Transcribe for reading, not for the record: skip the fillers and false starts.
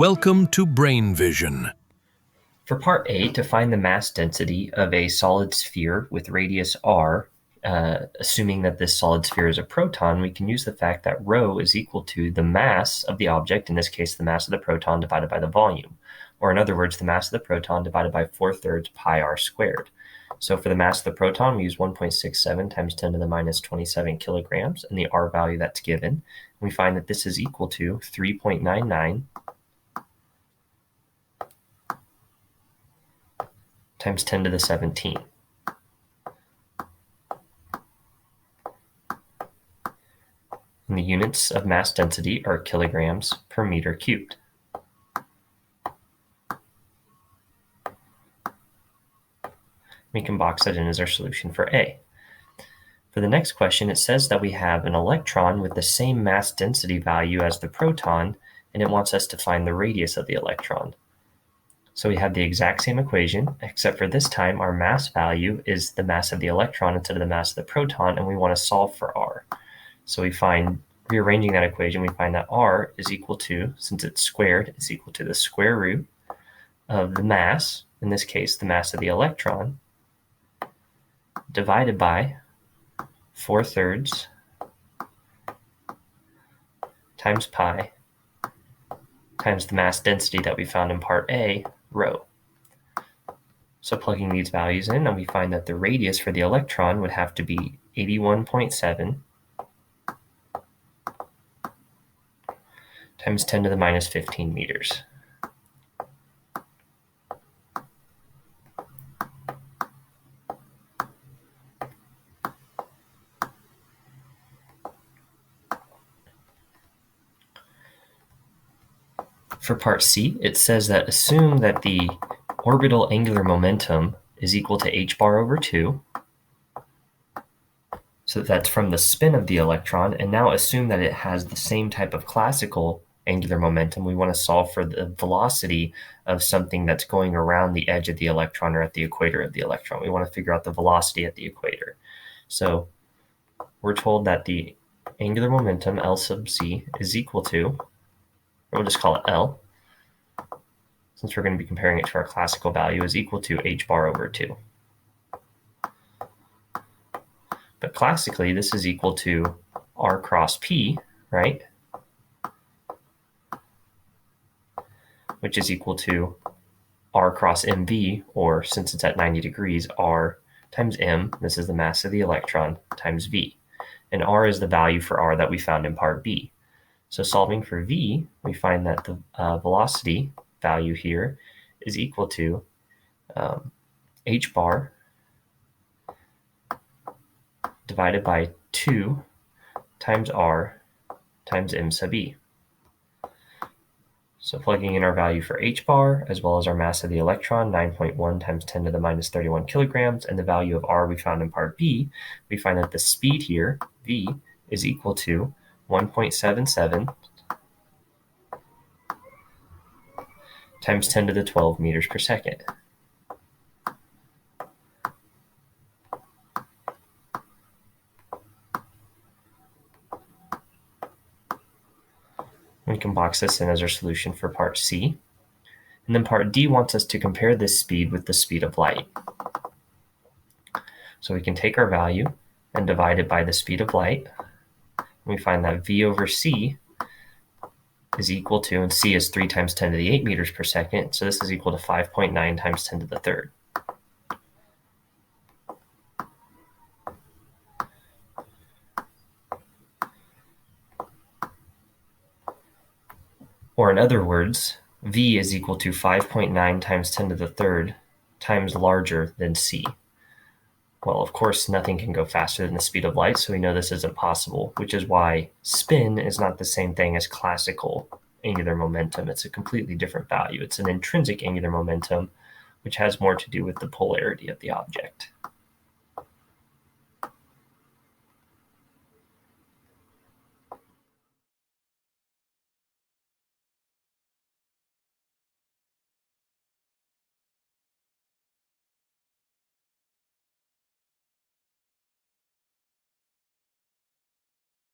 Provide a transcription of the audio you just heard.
Welcome to Brain Vision. For part A, to find the mass density of a solid sphere with radius r, assuming that this solid sphere is a proton, we can use the fact that rho is equal to the mass of the object, in this case the mass of the proton divided by the volume, or in other words, the mass of the proton divided by 4/3 pi r squared. So for the mass of the proton, we use 1.67 times 10 to the minus 27 kilograms, and the r value that's given. We find that this is equal to 3.99 times 10 to the 17. And the units of mass density are kilograms per meter cubed. We can box that in as our solution for A. For the next question, it says that we have an electron with the same mass density value as the proton, and it wants us to find the radius of the electron. So we have the exact same equation, except for this time our mass value is the mass of the electron instead of the mass of the proton, and we want to solve for r. So we find, rearranging that equation, we find that r is equal to, since it's squared, is equal to the square root of the mass, in this case the mass of the electron, divided by 4/3 times pi times the mass density that we found in part A, rho. So plugging these values in, and we find that the radius for the electron would have to be 81.7 times 10 to the minus 15 meters. For part C, it says that assume that the orbital angular momentum is equal to h bar over 2. So that's from the spin of the electron, and now assume that it has the same type of classical angular momentum. We want to solve for the velocity of something that's going around the edge of the electron or at the equator of the electron. We want to figure out the velocity at the equator. So we're told that the angular momentum, L sub c, is equal to, we'll just call it L, since we're going to be comparing it to our classical value, is equal to h bar over 2. But classically, this is equal to r cross p, right? Which is equal to r cross mv, or since it's at 90 degrees, r times m, this is the mass of the electron, times v. And r is the value for r that we found in part B. So solving for v, we find that the velocity value here is equal to h bar divided by 2 times r times m sub e. So plugging in our value for h bar, as well as our mass of the electron, 9.1 times 10 to the minus 31 kilograms, and the value of r we found in part B, we find that the speed here, v, is equal to 1.77 times 10 to the 12 meters per second. We can box this in as our solution for part C. And then part D wants us to compare this speed with the speed of light. So we can take our value and divide it by the speed of light. We find that v over c is equal to, and c is 3 times 10 to the 8 meters per second, so this is equal to 5.9 times 10 to the 3rd. Or in other words, v is equal to 5.9 times 10 to the 3rd times larger than c. Well, of course, nothing can go faster than the speed of light, so we know this isn't possible, which is why spin is not the same thing as classical angular momentum. It's a completely different value. It's an intrinsic angular momentum, which has more to do with the polarity of the object.